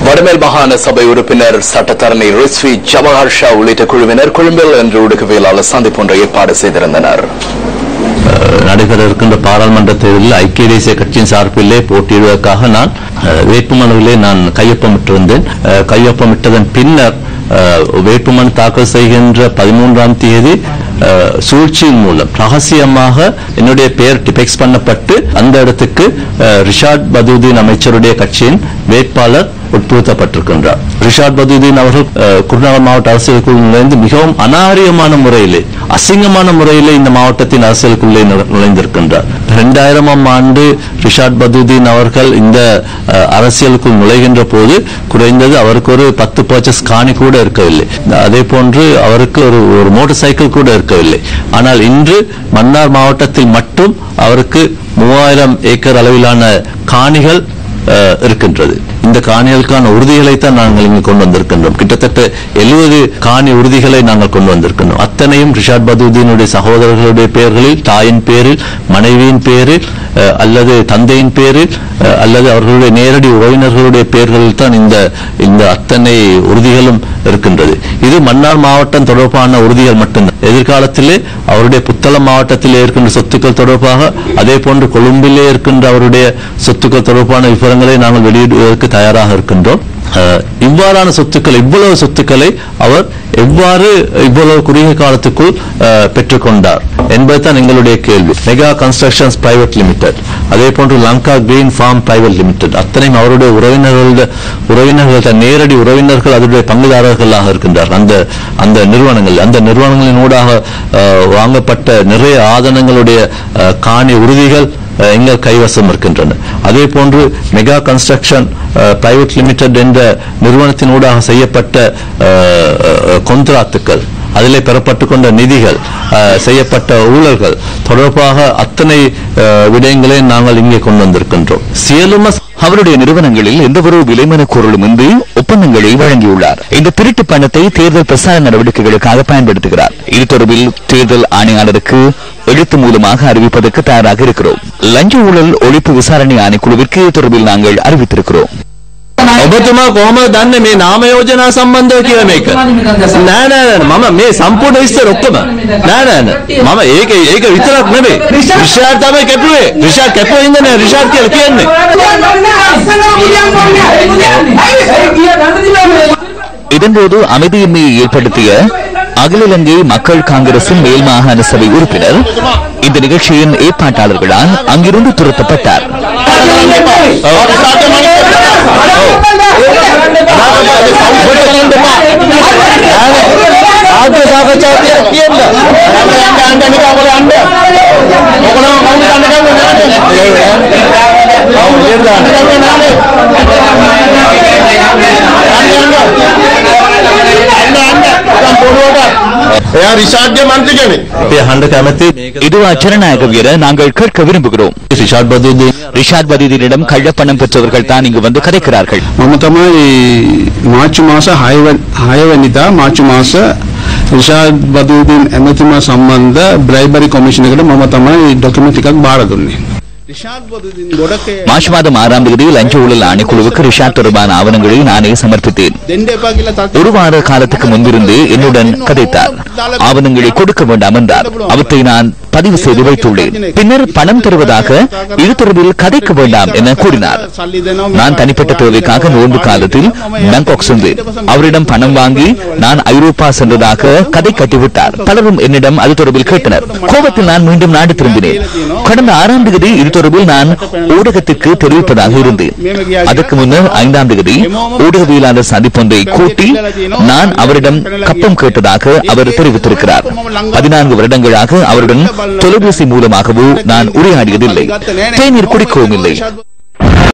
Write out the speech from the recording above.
வடமேல் மாகாண சபை உறுப்பினர் சட்டத்தரணி ரிஸ்வி ஜவஹர் ஷா உள்ளிட்ட குழுவினர் கொழும்பில் இன்று ஊடகவியலாளர் சந்திப்பு ஒன்றை ஏற்பாடு செய்திருந்தனர். நடைபெற இருக்கின்ற பாராளுமன்ற தேர்தலில் ஐக்கிய தேசிய கட்சியின் சார்பிலே போட்டியிடுவதற்காக நான் வேட்புமனுவிலே நான் கையொப்பமிட்டிருந்தேன். கையொப்பமிட்டதன் பின்னர் வேட்புமனு தாக்கல் செய்கின்ற 13ஆம் தேதி சூழ்ச்சியின் மூலம் ரகசியமாக என்னுடைய பெயர் டிபெக்ஸ் பண்ணப்பட்டு அந்த இடத்துக்கு ரிஷாட் பதூதீன் அமைச்சருடைய கட்சியின் வேட்பாளர் உட்புகுத்தப்பட்டிருக்கின்றார். ரிஷாட் பதூதீன் அவர்கள் குருநாகல் மாவட்ட அரசியலுக்குள் நுழைந்து மிகவும் அநாரியமான முறையிலே, அசிங்கமான முறையிலே இந்த மாவட்டத்தின் அரசியலுக்குள்ளே நுழைந்திருக்கின்றார். 2000ஆம் ஆண்டு ரிஷாட் பதூதீன் அவர்கள் இந்த அரசியலுக்குள் நுழைகின்ற போது குறைந்தது அவருக்கு ஒரு 10 பர்ச்சஸ் காணி கூட இருக்கவில்லை. அதே போன்று அவருக்கு ஒரு மோட்டார் சைக்கிள் கூட இருக்கவில்லை. ஆனால் இன்று மன்னார் மாவட்டத்தில் மட்டும் அவருக்கு 3000 ஏக்கர் அளவிலான காணிகள் இருக்கின்றது. இந்த காணிகளுக்கான உறுதிகளை தான் நாங்கள் இங்கு கொண்டு வந்திருக்கின்றோம். கிட்டத்தட்ட 70 காணி உறுதிகளை நாங்கள் கொண்டு வந்திருக்கின்றோம். அத்தனையும் ரிஷாட் பதூதீனுடைய சகோதரர்களுடைய பெயர்களில், தாயின் பேரில், மனைவியின் பேரில் அல்லது தந்தையின் பேரில் அல்லது அவர்களுடைய நேரடி உறவினர்களுடைய பெயர்களில் தான் இந்த அத்தனை உறுதிகளும் இருக்கின்றது. இது மன்னார் மாவட்டம் தொடர்பான உறுதிகள் மட்டும்தான். எதிர்காலத்திலே அவருடைய புத்தளம் மாவட்டத்திலே இருக்கின்ற சொத்துக்கள் தொடர்பாக, அதே போன்று கொழும்பிலே இருக்கின்ற அவருடைய சொத்துக்கள் தொடர்பான விவரங்களை நாங்கள் வெளியிடுவதற்கு தயாராக இருக்கின்றோம். இவ்வாறான சொத்துக்கள், இவ்வளவு சொத்துக்களை அவர் எவ்வாறு இவ்வளவு குறுகிய காலத்துக்குள் பெற்றுக்கொண்டார் என்பதுதான் எங்களுடைய கேள்வி. மெகா கன்ஸ்ட்ரக்ஷன்ஸ் பிரைவேட் லிமிடெட், அதே போன்று Lanka green farm private limited, அத்தனையும் அவருடைய உறவினர்கள், நேரடி உறவினர்கள் அதனுடைய பங்குதாரர்களாக இருக்கின்றார். அந்த நிறுவனங்களின் ஊடாக வாங்கப்பட்ட நிறைய ஆதனங்களுடைய காணி உறுதிகள் எங்கள் கைவசம் இருக்கின்றன. அதே போன்று மெகா கன்ஸ்ட்ரக்ஷன் பிரைவேட் லிமிடெட் என்ற நிறுவனத்தினூடாக செய்யப்பட்ட கொந்திராத்துக்கள், அதிலே பெறப்பட்டுக் கொண்ட நிதிகள், செய்யப்பட்ட ஊழல்கள் தொடர்பாக அத்தனை விடயங்களை நாங்கள் இங்கே கொண்டு வந்திருக்கின்றோம். சியலுமஸ் அவருடைய நிறுவனங்களில் எந்தவொரு விலைமனு கோரலுமின்றி ஒப்பந்தங்களை வழங்கியுள்ளார். இந்த திருட்டு பணத்தை தேர்தல் பிரசார நடவடிக்கைகளுக்காக பயன்படுத்துகிறார். இது தொடர்பில் தேர்தல் ஆணையாளருக்கு எழுத்து மூலமாக அறிவிப்பதற்கு தயாராக இருக்கிறோம். லஞ்ச ஊழல் ஒழிப்பு விசாரணை ஆணைக்குழுவிற்கு இது தொடர்பில் நாங்கள் அறிவித்திருக்கிறோம். ඔබතුමා කොහොමද දන්නේ මේ නාම යෝජනා සම්බන්ධව කියලා මේක? නෑ මම මේ සම්පූර්ණ විස්තර ඔක්කොම නෑ මම ඒක විතරක් නෙමෙයි. රිෂාඩ් තමයි කැපුවේ. රිෂාඩ් කැපුවේ ඉන්න නෑ රිෂාඩ් කියලා කියන්නේ. இதன்போது அமைதியின்மையை ஏற்படுத்திய அகில இலங்கை மக்கள் காங்கிரசின் மேல் மாகாண சபை உறுப்பினர் இந்த நிகழ்ச்சியின் ஏற்பாட்டாளர்களால் அங்கிருந்து துரத்தப்பட்டார். இதுவா ஜனநாயக வீர நாங்கள் கேட்க விரும்புகிறோம். ரிஷாட் பதூதீனிடம் கள்ளப்பணம் பெற்றவர்கள் தான் இங்கு வந்து கதைக்கிறார்கள். மார்ச் மாசம் 6 වෙනිදා මාර්ච් මාස රිෂාඩ් බදූදීන් ඇමතුමා සම්බන්ධ බ්‍රයිබරි කොමිෂන් එකට මම තමයි ඩොකියුමන්ට් එකක් බාර දුන්නේ. மார்ச் மாதம் 6ஆம் தேதி லஞ்ச ஊழல் ஆணைக்குழுவுக்கு ரிஷாட் தொடர்பான ஆவணங்களை நானே சமர்ப்பித்தேன். ஒரு வார காலத்துக்கு முன்பிருந்து என்னுடன் கதைத்தார். ஆவணங்களை கொடுக்க வேண்டாம் என்றார். அவற்றை நான் பதிவு செய்து வைத்துள்ளேன். பின்னர் பணம் தருவதாக இது தொடர்பில் கதைக்க வேண்டாம் என கூறினார். நான் தனிப்பட்ட தேவைக்காக நோன்பு காலத்தில் பாங்காக் சென்றேன். அவரிடம் பணம் வாங்கி நான் ஐரோப்பா சென்றதாக கதை கட்டிவிட்டார். பலரும் என்னிடம் அது தொடர்பில் கேட்டனர். கோபத்தில் நான் மீண்டும் நாடு திரும்பினேன். கடந்த 6ஆம் தேதி இது தொடர்பில் நான் ஊடகத்திற்கு தெரிவிப்பதாக இருந்தேன். அதற்கு முன்னர் 5ஆம் தேதி ஊடகவியலாளர் சந்திப்பொன்றை கூட்டி நான் அவரிடம் கப்பம் கேட்டதாக அவர் தெரிவித்திருக்கிறார். 14 வருடங்களாக அவருடன் தொலைபேசி மூலமாகவோ நான் உரையாடியதில்லை. தேநீர் குடிக்கவும் இல்லை.